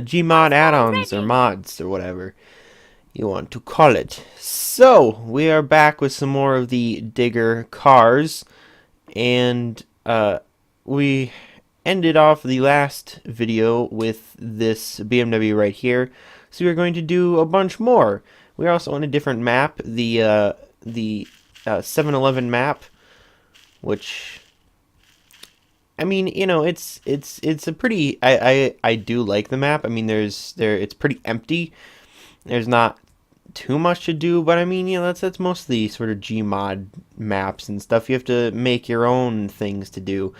Gmod add-ons or mods or whatever you want to call it. So we are back with some more of the Digger cars, and we ended off the last video with this BMW right here. So we're going to do a bunch more. We're also on a different map, the 7-Eleven map, which, I mean, you know, it's a pretty, I do like the map. I mean, it's pretty empty. There's not too much to do, but I mean, you know, that's most of the sort of Gmod maps and stuff. You have to make your own things to do.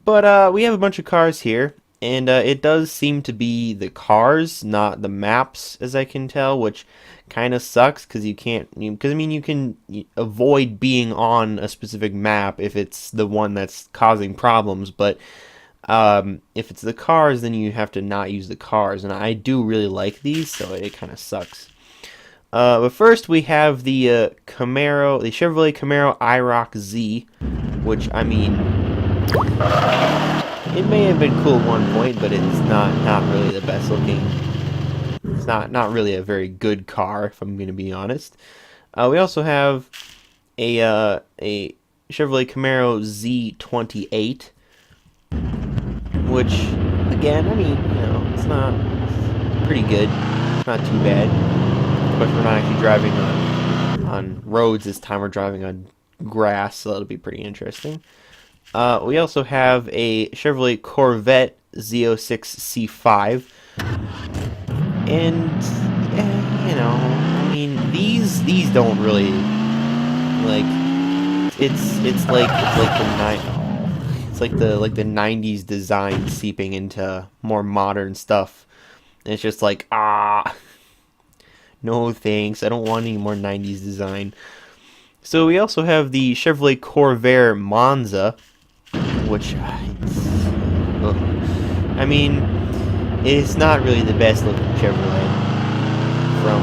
But we have a bunch of cars here, and it does seem to be the cars, not the maps, as I can tell, which kind of sucks because you can't. Because I mean, you can avoid being on a specific map if it's the one that's causing problems, but if it's the cars, then you have to not use the cars, and I do really like these, so it kind of sucks. But first we have the Camaro, the Chevrolet Camaro IROC Z, which, I mean, it may have been cool at one point, but it's not really the best looking. It's not really a very good car, if I'm going to be honest. We also have a Chevrolet Camaro Z28, which, again, I mean, you know, it's pretty good. It's not too bad. Of course, we're not actually driving on roads this time. We're driving on grass, so that'll be pretty interesting. We also have a Chevrolet Corvette Z06 C5, and you know, I mean, these don't really, like, it's like the 90s design seeping into more modern stuff. And it's just like, no thanks, I don't want any more 90s design. So we also have the Chevrolet Corvair Monza, which, I mean, it's not really the best looking Chevrolet from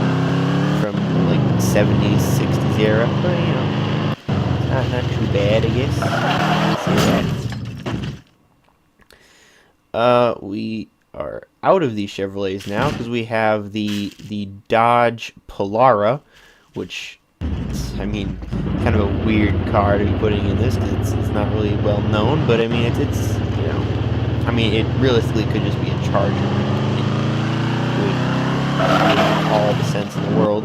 like 70s, 60s era, but you know, not too bad, I guess. We are out of these Chevrolets now because we have the Dodge Polara, which, I mean, kind of a weird car to be putting in this because it's not really well known, but I mean, it's you know, I mean, it realistically could just be a Charger. It would make all the sense in the world.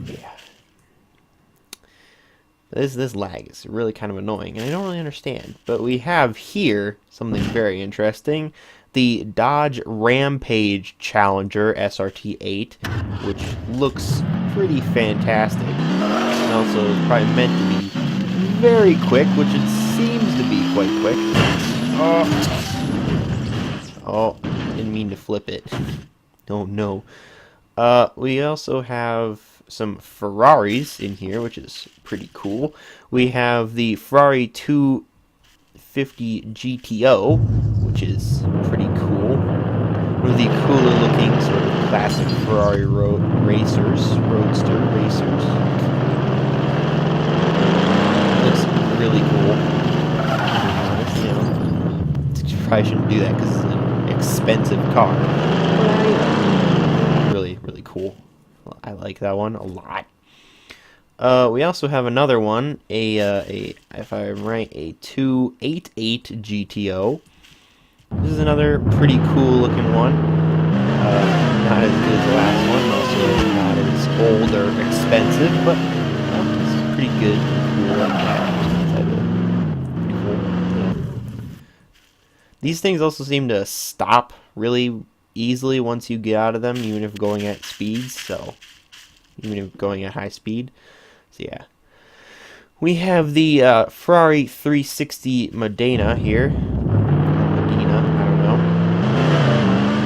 Yeah. This lag is really kind of annoying, and I don't really understand. But we have here something very interesting. The Dodge Rampage Challenger SRT8, which looks pretty fantastic. And also is probably meant to be very quick, which it seems to be quite quick. Oh, didn't mean to flip it. Oh no. We also have some Ferraris in here, which is pretty cool. We have the Ferrari 250 GTO, which is pretty cool. One of the cooler looking sort of classic Ferrari roadster racers. Looks really cool. You know, probably shouldn't do that because it's an expensive car. Really cool. I like that one a lot. We also have another one, if I'm right, a 288 GTO. This is another pretty cool looking one. Not as good as the last one, also not as old or expensive, but it's pretty good. Cool like that. Pretty cool. Yeah. These things also seem to stop really easily once you get out of them, even if going at speeds, so even if going at high speed. So yeah. We have the Ferrari 360 Modena here. Modena, I don't know.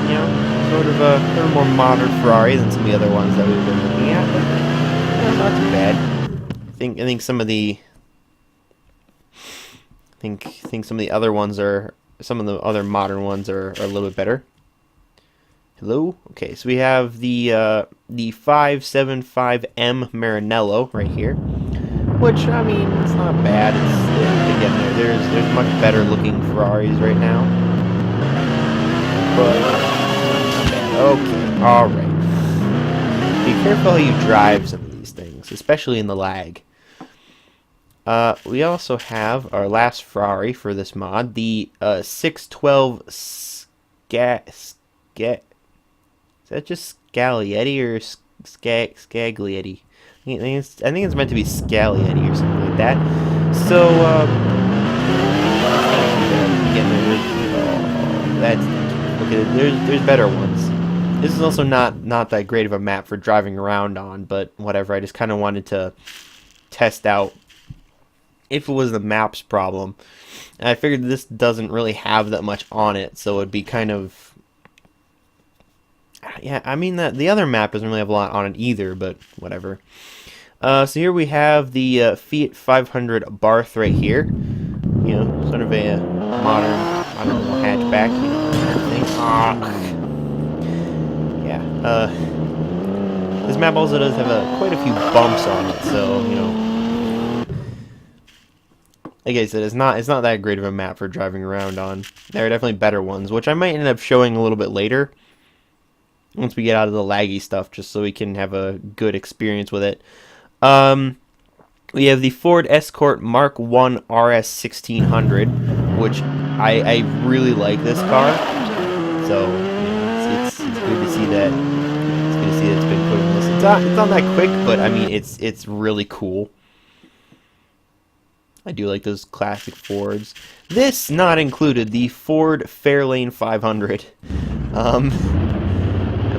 You know, sort of a more modern Ferrari than some of the other ones that we've been looking at, but you know, not too bad. I think some of the some of the other ones are, some of the other modern ones are a little bit better. Hello? Okay, so we have the 575M Maranello right here, which, I mean, it's not bad. It's again, there's much better looking Ferraris right now. careful how you drive some of these things, especially in the lag. We also have our last Ferrari for this mod, the 612 Is that just Scaglietti or Scaglietti? I think it's meant to be Scaglietti or something like that. So, that's okay. There's better ones. This is also not that great of a map for driving around on, but whatever. I just kind of wanted to test out if it was the map's problem. And I figured this doesn't really have that much on it, so it'd be kind of... Yeah, I mean, the other map doesn't really have a lot on it either, but whatever. So here we have the Fiat 500 Barth right here. You know, sort of a modern, I don't know, hatchback, you know, kind of thing. Yeah, this map also does have quite a few bumps on it, so, you know, like I said, it's not that great of a map for driving around on. There are definitely better ones, which I might end up showing a little bit later, once we get out of the laggy stuff, just so we can have a good experience with it. We have the Ford Escort Mark 1 RS 1600, which I really like this car. So, you know, it's good to see that. It's good to see that it's been put in this. It's not that quick, but I mean it's really cool. I do like those classic Fords. This not included, the Ford Fairlane 500. I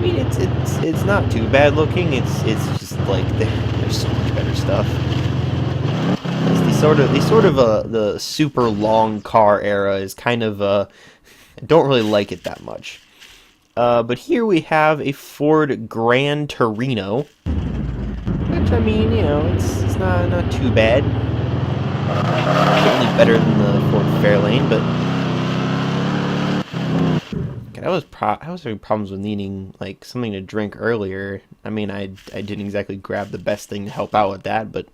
mean it's not too bad looking. It's just like there's so much better stuff. It's the super long car era is kind of I don't really like it that much. But here we have a Ford Gran Torino, which, I mean, you know, it's not too bad. Certainly better than the Ford Fairlane, but I was having problems with needing like something to drink earlier. I mean, I didn't exactly grab the best thing to help out with that, but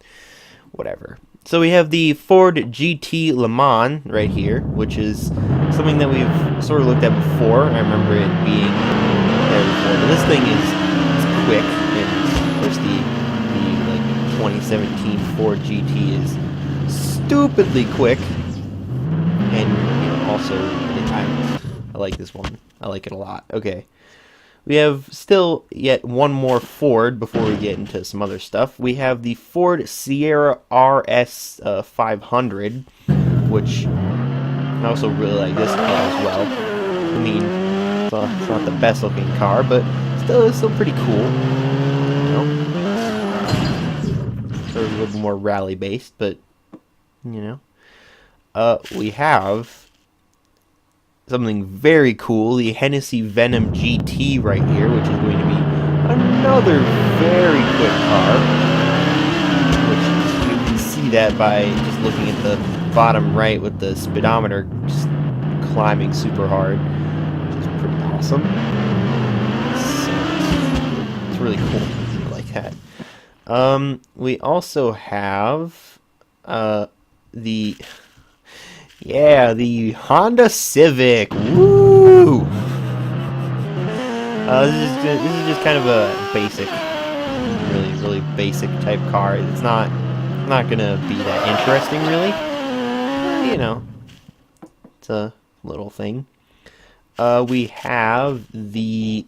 whatever. So we have the Ford GT Le Mans right here, which is something that we've sort of looked at before. I remember it being there before, but this thing is quick, and of course the like 2017 Ford GT is stupidly quick, and you know, also I like this one. I like it a lot. Okay. We have still yet one more Ford before we get into some other stuff. We have the Ford Sierra RS 500, which I also really like this car as well. I mean, it's not the best looking car, but it's still pretty cool. You know? Sort of a little more rally based, but you know. We have something very cool, the Hennessy Venom GT right here, which is going to be another very quick car, which you can see that by just looking at the bottom right with the speedometer just climbing super hard, which is pretty awesome. It's really cool. I like that. We also have the Honda Civic. Woo! This is just kind of a basic, really basic type car. It's not gonna be that interesting, really. You know, it's a little thing. We have the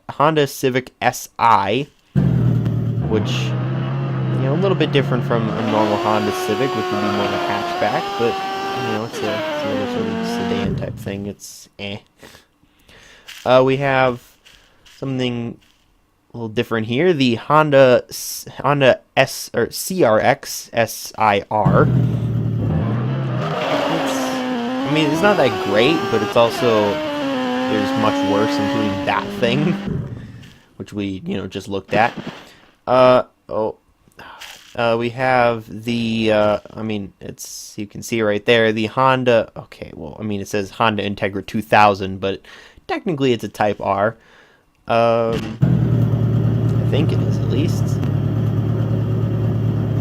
Honda Civic Si, which, you know, a little bit different from a normal Honda Civic, which would be more of a hatchback, but you know, it's another sort of sedan type thing. It's we have something a little different here. The Honda S or CRX SIR. I mean, it's not that great, but it's also, there's much worse, including that thing, which we, you know, just looked at. We have the, I mean, it's, you can see right there, the Honda, okay, well, I mean, it says Honda Integra 2000, but technically it's a Type R. I think it is, at least.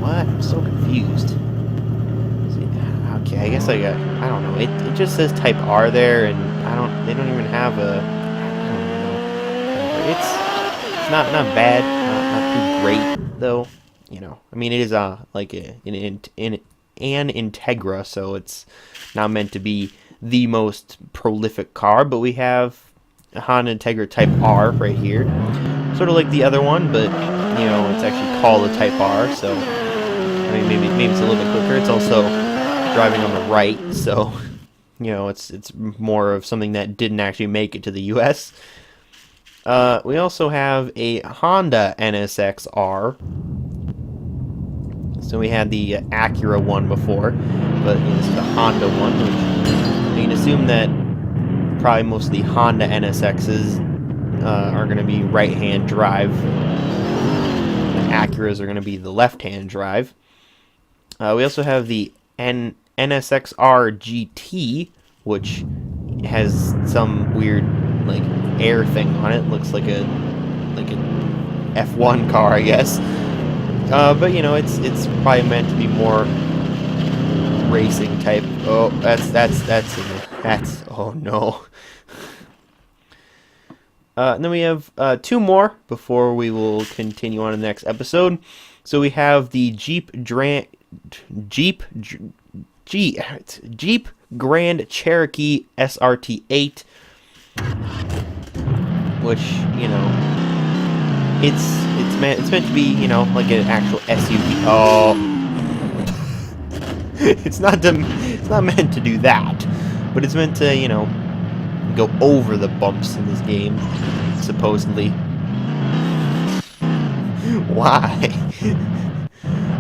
What? I'm so confused. Okay, I guess I don't know, it just says Type R there, and they don't even have a, I don't know. It's It's not bad, not too great though. You know, I mean, it is like an Integra, so it's not meant to be the most prolific car. But we have a Honda Integra Type R right here, sort of like the other one, but you know, it's actually called a Type R. So I mean, maybe it's a little bit quicker. It's also driving on the right, so you know, it's more of something that didn't actually make it to the U.S. We also have a Honda NSX-R. So we had the Acura one before, but you know, this is the Honda one, which you can assume that probably most of the Honda NSXs are going to be right-hand drive. The Acuras are going to be the left-hand drive. We also have the NSX-R GT, which has some weird like air thing on it. Looks like a F1 car, I guess. But you know, it's probably meant to be more racing type. Oh, that's oh no. And then we have two more before we will continue on to the next episode. So we have the Jeep Grand Cherokee SRT8, which, you know, it's meant to be, you know, like an actual SUV. Oh, it's not meant to do that, but it's meant to, you know, go over the bumps in this game, supposedly. Why?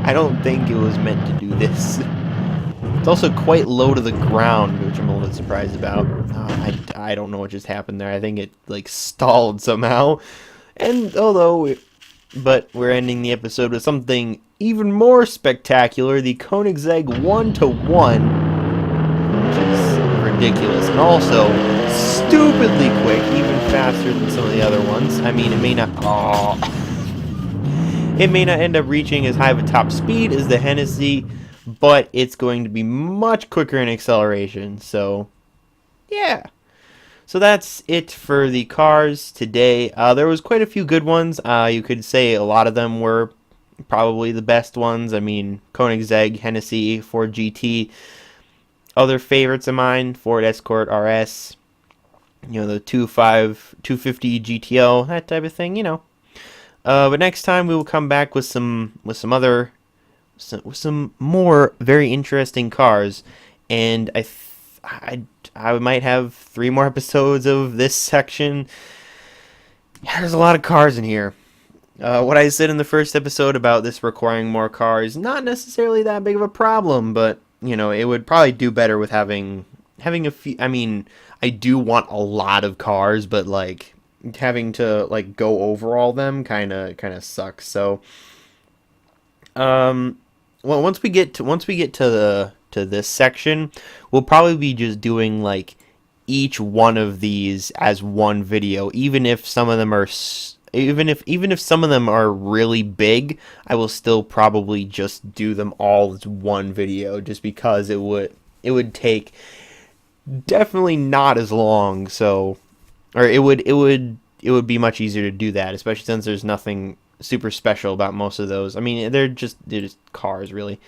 I don't think it was meant to do this. It's also quite low to the ground, which I'm a little surprised about. I don't know what just happened there. I think it like stalled somehow. And but we're ending the episode with something even more spectacular: the Koenigsegg 1-to-1, which is ridiculous, and also stupidly quick, even faster than some of the other ones. I mean, it may not end up reaching as high of a top speed as the Hennessy, but it's going to be much quicker in acceleration. So, yeah. So that's it for the cars today. There was quite a few good ones. You could say a lot of them were probably the best ones. I mean, Koenigsegg, Hennessy, Ford GT. Other favorites of mine: Ford Escort RS, you know, the 250 GTO, that type of thing, you know. But next time we will come back with some more very interesting cars, and I might have 3 more episodes of this section. Yeah, there's a lot of cars in here. What I said in the first episode about this requiring more cars, not necessarily that big of a problem, but you know, it would probably do better with having a few. I mean, I do want a lot of cars, but like having to like go over all them kind of sucks. So well, once we get to this section, we'll probably be just doing like each one of these as one video, even if some of them are even if some of them are really big. I will still probably just do them all as one video, just because it would take definitely not as long. So, or it would be much easier to do that, especially since there's nothing super special about most of those. I mean, they're just cars, really.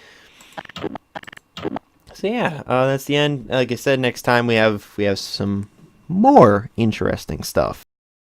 So yeah, that's the end. Like I said, next time we have some more interesting stuff.